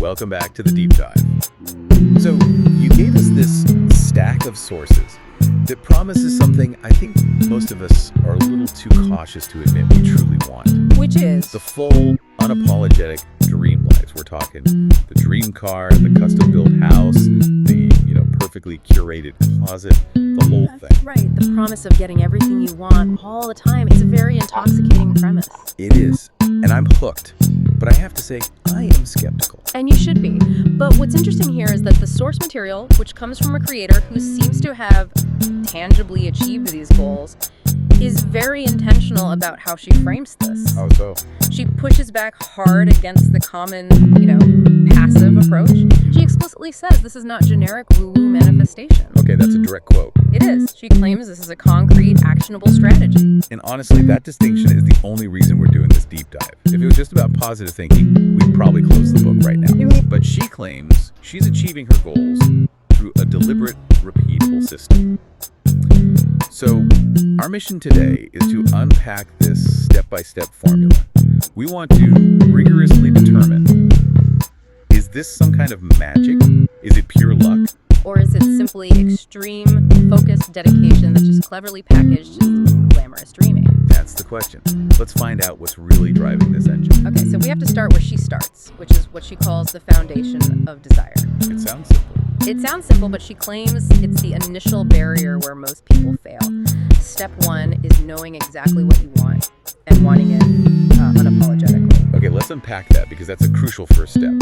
welcome back to the deep dive. So, you gave us this stack of sources that promises something I think most of us are a little too cautious to admit we truly want. Which is? The full, unapologetic dream lives. We're talking the dream car, the custom-built house, the, perfectly curated closet, the whole thing. Right, the promise of getting everything you want all the time. It's a very intoxicating premise. It is, and I'm hooked. But I have to say, I am skeptical. And you should be. But what's interesting here is that the source material, which comes from a creator who seems to have tangibly achieved these goals, is very intentional about how she frames this. How so? She pushes back hard against the common, passive approach. She explicitly says this is not generic woo-woo manifestation. Okay, that's a direct quote. It is. She claims this is a concrete, actionable strategy. And honestly, that distinction is the only reason we're doing this deep dive. If it was just about positive thinking, we'd probably close the book right now. But she claims she's achieving her goals through a deliberate, repeatable system. So, our mission today is to unpack this step-by-step formula. We want to rigorously determine, is this some kind of magic? Is it pure luck? Or is it simply extreme, focused dedication that's just cleverly packaged as glamorous dreaming? That's the question. Let's find out what's really driving this engine. Okay, so we have to start where she starts, which is what she calls the foundation of desire. It sounds simple. It sounds simple, but she claims it's the initial barrier where most people fail. Step one is knowing exactly what you want and wanting it unapologetically. Okay, let's unpack that because that's a crucial first step.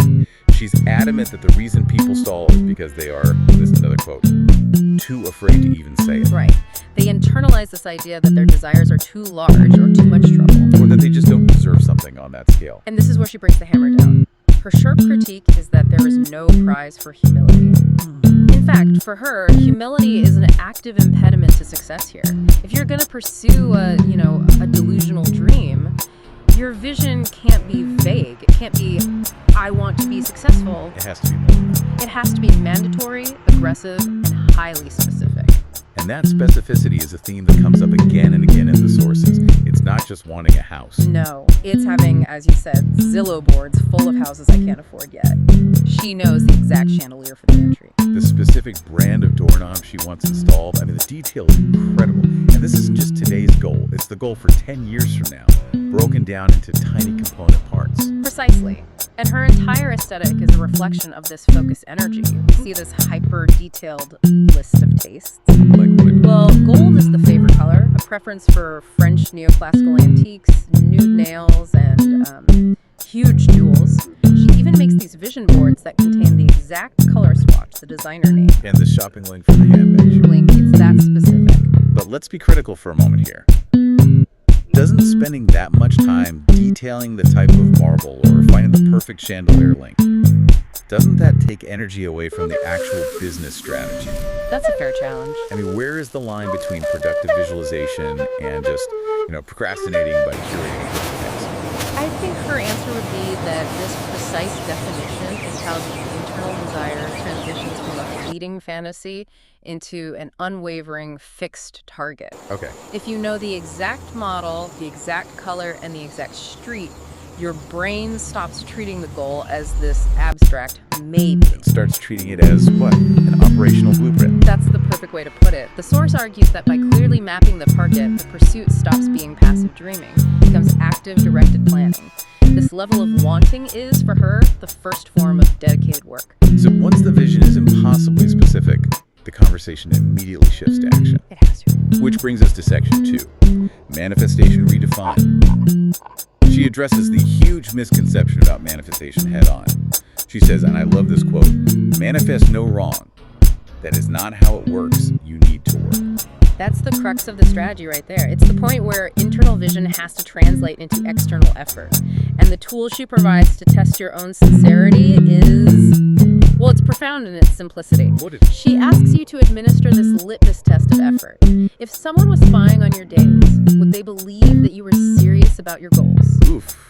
She's adamant that the reason people stall is because they are, this is another quote, too afraid to even say it. Right. They internalize this idea that their desires are too large or too much trouble. Or that they just don't deserve something on that scale. And this is where she brings the hammer down. Her sharp critique is that there is no prize for humility. In fact, for her, humility is an active impediment to success here. If you're going to pursue a delusional dream, your vision can't be vague. It can't be, I want to be successful. It has to be more. It has to be mandatory, aggressive, and highly specific. And that specificity is a theme that comes up again and again in the sources. It's not just wanting a house. No, it's having, as you said, Zillow boards full of houses I can't afford yet. She knows the exact chandelier for the entry. The specific brand of doorknob she wants installed, the detail is incredible. And this isn't just today's goal. It's the goal for 10 years from now, broken down into tiny component parts. Precisely. And her entire aesthetic is a reflection of this focused energy. We see this hyper-detailed list of tastes. Like what? Well, gold is the favorite color, a preference for French neoclassical antiques, nude nails, and huge jewels. She even makes these vision boards that contain the exact color swatch, the designer name. And the shopping link for the handbag. Link, it's that specific. But let's be critical for a moment here. Doesn't spending that much time detailing the type of marble or finding the perfect chandelier link, doesn't that take energy away from the actual business strategy? That's a fair challenge. Where is the line between productive visualization and just, procrastinating by curating things? I think her answer would be that this precise definition is how the internal desire transitions from a fleeting fantasy into an unwavering fixed target. Okay. If you know the exact model, the exact color, and the exact street, your brain stops treating the goal as this abstract maybe. It starts treating it as what? An operational blueprint. That's the perfect way to put it. The source argues that by clearly mapping the target, the pursuit stops being passive dreaming, becomes active, directed planning. This level of wanting is, for her, the first form of dedicated work. So once the vision is impossibly specific, the conversation immediately shifts to action. It has to. Which brings us to section 2, manifestation redefined. She addresses the huge misconception about manifestation head on. She says, and I love this quote, manifest no wrong. That is not how it works. You need to work. That's the crux of the strategy right there. It's the point where internal vision has to translate into external effort. And the tool she provides to test your own sincerity is, well, it's profound in its simplicity. What is it? She asks you to administer this litmus test of effort. If someone was spying on your days, would they believe that you were serious about your goals? Oof.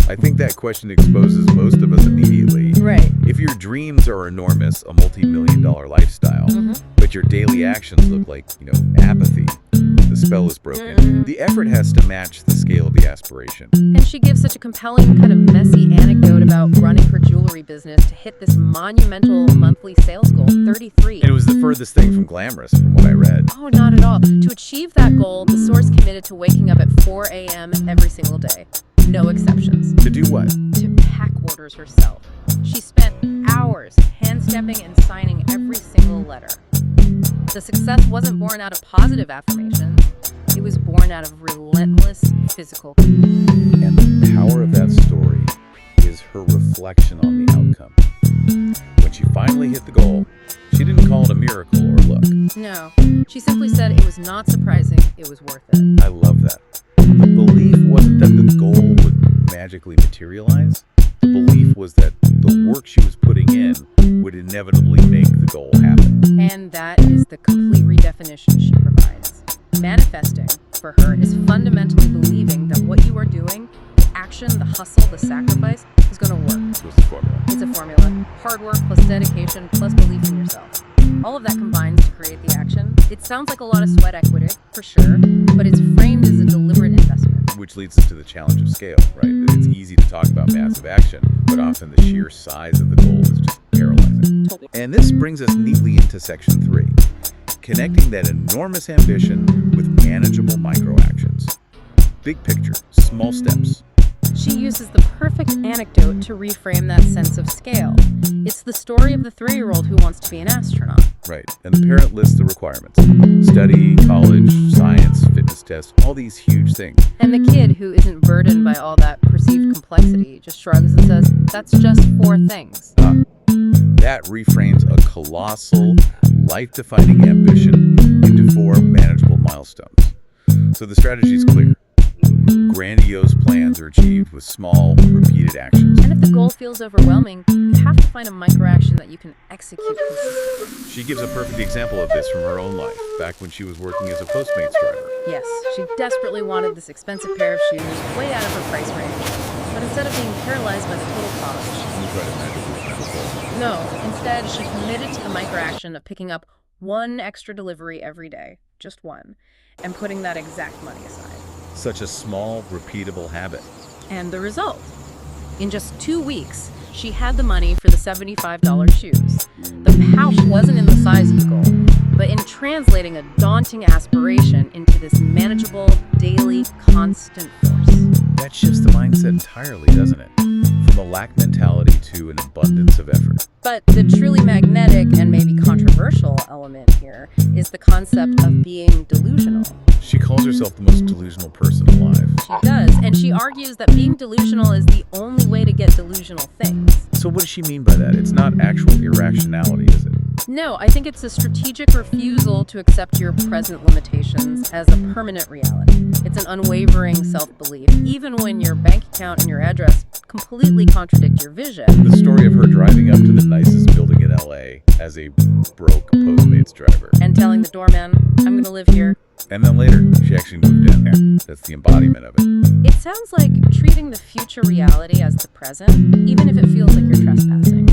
I think that question exposes most of us immediately. Right. If your dreams are enormous, a multi-million-dollar lifestyle, but your daily actions look like, apathy, the the spell is broken. The effort has to match the scale of the aspiration. And she gives such a compelling, kind of messy anecdote about running her jewelry business to hit this monumental monthly sales goal, 33. And it was the furthest thing from glamorous, from what I read. Oh, not at all. To achieve that goal, the source committed to waking up at 4 a.m. every single day. No exceptions. To do what? To pack orders herself. She spent hours hand-stamping and signing every single letter. The success wasn't born out of positive affirmations. It was born out of relentless physical. And the power of that story is her reflection on the outcome. When she finally hit the goal, she didn't call it a miracle or luck. No, she simply said it was not surprising, it was worth it. I love that. The belief wasn't that the goal would magically materialize. The belief was that the work she was putting in would inevitably make the goal happen. And that is the complete redefinition she provides. Manifesting, for her, is fundamentally believing that what you are doing, the action, the hustle, the sacrifice, is going to work. What's the formula? It's a formula. Hard work plus dedication plus belief in yourself. All of that combines to create the action. It sounds like a lot of sweat equity, for sure, but it's framed as a deliberate investment. Which leads us to the challenge of scale, right? It's easy to talk about massive action, but often the sheer size of the goal is just paralyzing. Totally. And this brings us neatly into section 3, connecting that enormous ambition with manageable micro-actions. Big picture, small steps. She uses the perfect anecdote to reframe that sense of scale. It's the story of the 3-year-old who wants to be an astronaut. Right, and the parent lists the requirements. Study, college, science, fitness tests, all these huge things. And the kid, who isn't burdened by all that perceived complexity, just shrugs and says, that's just 4 things. That reframes a colossal, life-defining ambition into 4 manageable milestones. So the strategy is clear. Grandiose plans are achieved with small, repeated actions. And if the goal feels overwhelming, you have to find a micro-action that you can execute consistently. She gives a perfect example of this from her own life, back when she was working as a Postmates driver. Yes, she desperately wanted this expensive pair of shoes, way out of her price range. But instead of being paralyzed by the total cost, You try to magically find a goal. no, instead she committed to the micro-action of picking up 1 extra delivery every day, just 1, and putting that exact money aside. Such a small, repeatable habit. And the result? In just 2 weeks, she had the money for the $75 shoes. The power wasn't in the size of the goal, but in translating a daunting aspiration into this manageable, daily, constant force. That shifts the mindset entirely, doesn't it? From a lack mentality to an abundance of effort. But the truly magnetic and maybe controversial element here is the concept of being delusional. She calls herself the most delusional person alive. She does, and she argues that being delusional is the only way to get delusional things. So what does she mean by that? It's not actual irrationality, is it? No, I think it's a strategic refusal to accept your present limitations as a permanent reality. It's an unwavering self-belief, even when your bank account and your address completely contradict your vision. The story of her driving up to the nicest building in LA as a broke Postmates driver. And telling the doorman, I'm going to live here. And then later, she actually moved in there. That's the embodiment of it. It sounds like treating the future reality as the present, even if it feels like you're trespassing.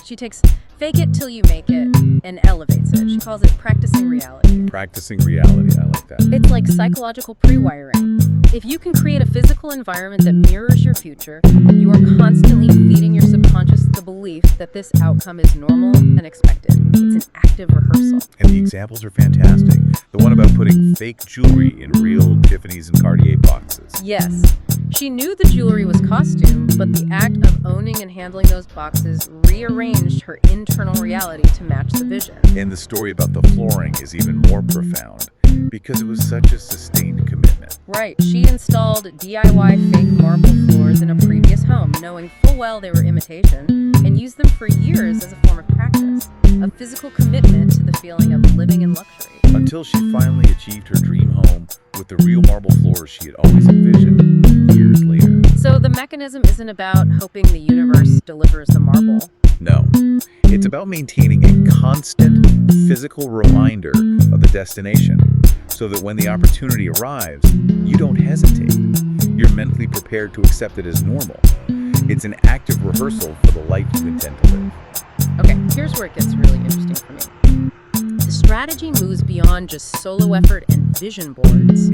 She takes fake it till you make it and elevates it. She calls it practicing reality. Practicing reality, I like that. It's like psychological pre-wiring. If you can create a physical environment that mirrors your future, you are constantly feeding your subconscious the belief that this outcome is normal and expected. It's an active rehearsal. And the examples are fantastic. The one about putting fake jewelry in real Tiffany's and Cartier boxes. Yes, she knew the jewelry was costume, but the act of owning and handling those boxes rearranged her internal reality to match the vision. And the story about the flooring is even more profound because it was such a sustained commitment. Right, she installed DIY fake marble floors in a previous home, knowing full well they were imitation, and used them for years as a form of practice, a physical commitment to the feeling of living in luxury. Until she finally achieved her dream home with the real marble floors she had always envisioned years later. So the mechanism isn't about hoping the universe delivers the marble. No, it's about maintaining a constant physical reminder of the destination so that when the opportunity arrives, you don't hesitate. You're mentally prepared to accept it as normal. It's an active rehearsal for the life you intend to live. Okay, here's where it gets really interesting for me. To Strategy moves beyond just solo effort and vision boards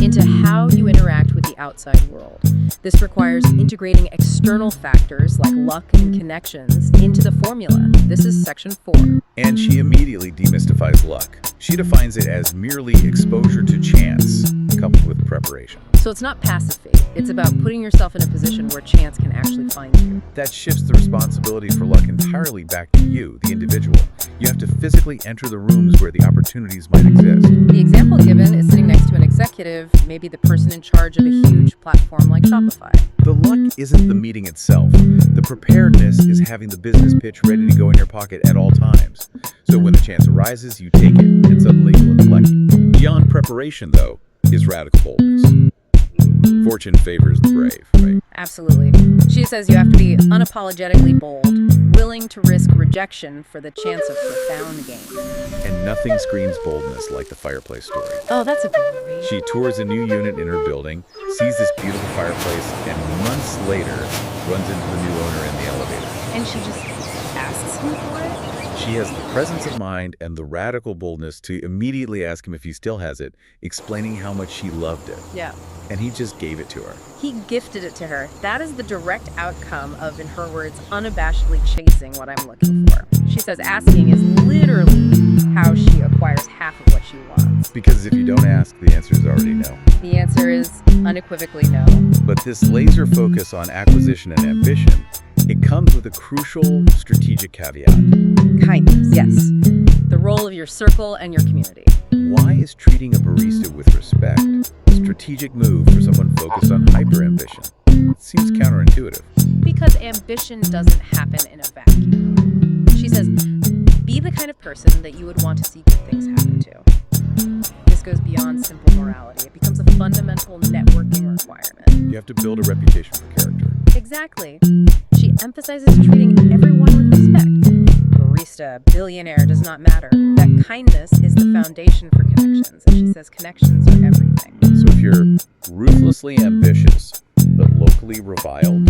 into how you interact with the outside world. This requires integrating external factors like luck and connections into the formula. This is section 4. And she immediately demystifies luck. She defines it as merely exposure to chance, coupled with preparation. So it's not passive fate. It's about putting yourself in a position where chance can actually find you. That shifts the responsibility for luck entirely back to you, the individual. You have to physically enter the rooms where the opportunities might exist. The example given is sitting next to an executive, maybe the person in charge of a huge platform like Shopify. The luck isn't the meeting itself. The preparedness is having the business pitch ready to go in your pocket at all times. So when the chance arises, you take it, and suddenly you look lucky. Beyond preparation, though, is radical boldness. Fortune favors the brave, right? Absolutely. She says you have to be unapologetically bold, willing to risk rejection for the chance of profound gain. And nothing screams boldness like the fireplace story. Oh, that's a great... She tours a new unit in her building, sees this beautiful fireplace, and months later runs into the new owner in the elevator. And she just asks him for it? She has the presence of mind and the radical boldness to immediately ask him if he still has it, explaining how much she loved it. Yeah. And he just gave it to her. He gifted it to her. That is the direct outcome of, in her words, unabashedly chasing what I'm looking for. She says asking is literally how she acquires half of what she wants. Because if you don't ask, the answer is already no. The answer is unequivocally no. But this laser focus on acquisition and ambition, it comes with a crucial strategic caveat. Kindness, yes. The role of your circle and your community. Why is treating a barista with respect a strategic move for someone focused on hyper-ambition? It seems counterintuitive. Because ambition doesn't happen in a vacuum. She says, be the kind of person that you would want to see good things happen to. This goes beyond simple morality. It becomes a fundamental networking requirement. You have to build a reputation for character. Exactly. She emphasizes treating everyone with respect. Barista, billionaire, does not matter. That kindness is the foundation for connections. And she says connections are everything. So if you're ruthlessly ambitious, but locally reviled,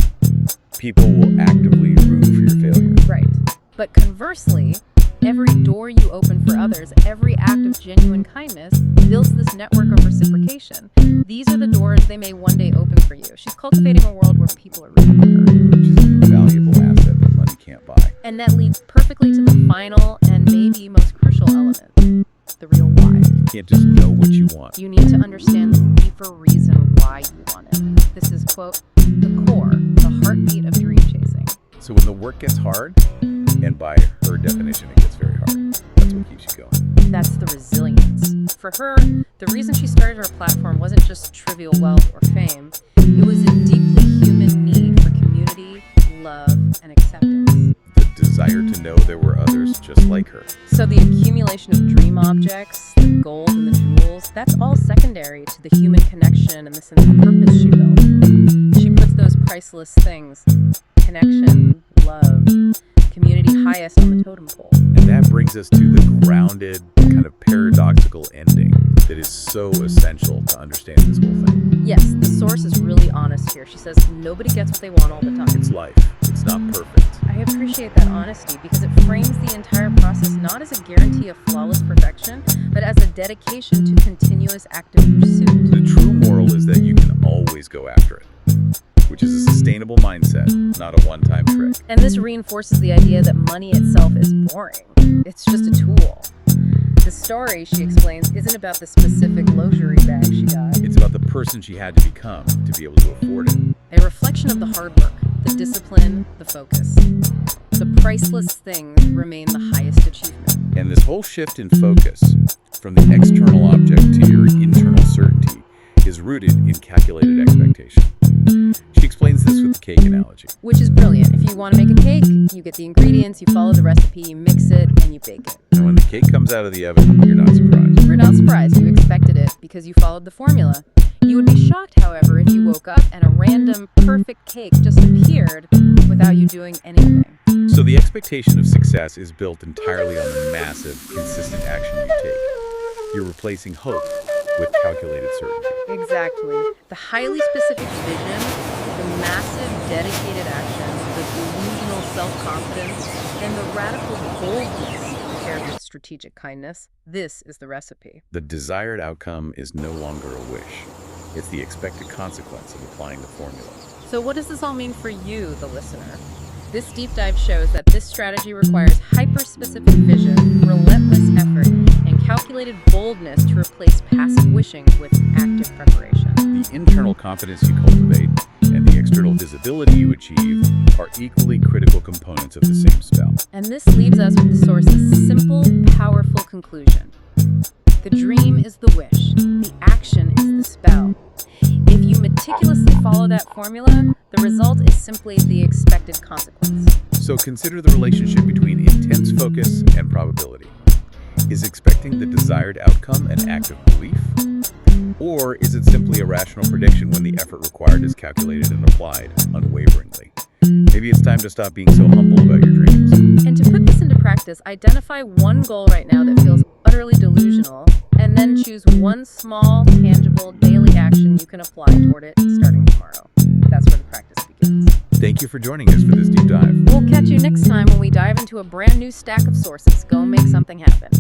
people will actively root for your failure. Right. But conversely, every door you open for others, every act of genuine kindness builds this network of reciprocation. These are the doors they may one day open for you. She's cultivating a world where people are rooting for her. Which is an invaluable asset that money can't buy. And that leads perfectly to the final and maybe most crucial element, the real why. You can't just know what you want. You need to understand the deeper reason why you want it. This is, quote, the core, the heartbeat of dream chasing. So when the work gets hard, and by her definition, it gets very hard, that's what keeps you going. That's the resilience. For her, the reason she started her platform wasn't just trivial wealth or fame. It was a deeply human need for community, love, and acceptance. The desire to know there were others just like her. So the accumulation of dream objects, the gold and the jewels, that's all secondary to the human connection and the sense of purpose she built. She puts those priceless things, connection, love, community highest on the totem pole. And that brings us to the grounded, kind of paradoxical ending that is so essential to understand this whole thing. Yes, the source is really honest here. She says nobody gets what they want all the time. It's life. It's not perfect. I appreciate that honesty because it frames the entire process not as a guarantee of flawless perfection, but as a dedication to continuous active pursuit. The true moral is that you can always go after it, which is a sustainable mindset, not a one-time trick. And this reinforces the idea that money itself is boring. It's just a tool. The story, she explains, isn't about the specific luxury bag she got. It's about the person she had to become to be able to afford it. A reflection of the hard work, the discipline, the focus. The priceless things remain the highest achievement. And this whole shift in focus from the external object to your internal certainty is rooted in calculated expectation. She explains this with the cake analogy. Which is brilliant. If you want to make a cake, you get the ingredients, you follow the recipe, you mix it, and you bake it. And when the cake comes out of the oven, you're not surprised. You're not surprised. You expected it because you followed the formula. You would be shocked, however, if you woke up and a random, perfect cake just appeared without you doing anything. So the expectation of success is built entirely on the massive, consistent action you take. You're replacing hope with calculated certainty. Exactly. The highly specific vision, the massive, dedicated action, the delusional self-confidence, and the radical boldness paired with strategic kindness, this is the recipe. The desired outcome is no longer a wish. It's the expected consequence of applying the formula. So what does this all mean for you, the listener? This deep dive shows that this strategy requires hyper-specific vision, relentless effort, and calculated boldness to replace passive wishing with active preparation. The internal confidence you cultivate and the external visibility you achieve are equally critical components of the same spell. And this leaves us with the source's simple, powerful conclusion. The dream is the wish. The action is the spell. If you meticulously follow that formula, the result is simply the expected consequence. So consider the relationship between intense focus and probability. Is expecting the desired outcome an act of belief? Or is it simply a rational prediction when the effort required is calculated and applied unwaveringly? Maybe it's time to stop being so humble about your dreams. And to put this into practice, identify one goal right now that feels utterly delusional, and then choose one small, tangible, daily action you can apply toward it starting tomorrow. That's where the practice begins. Thank you for joining us for this deep dive. We'll catch you next time when we dive into a brand new stack of sources. Go make something happen.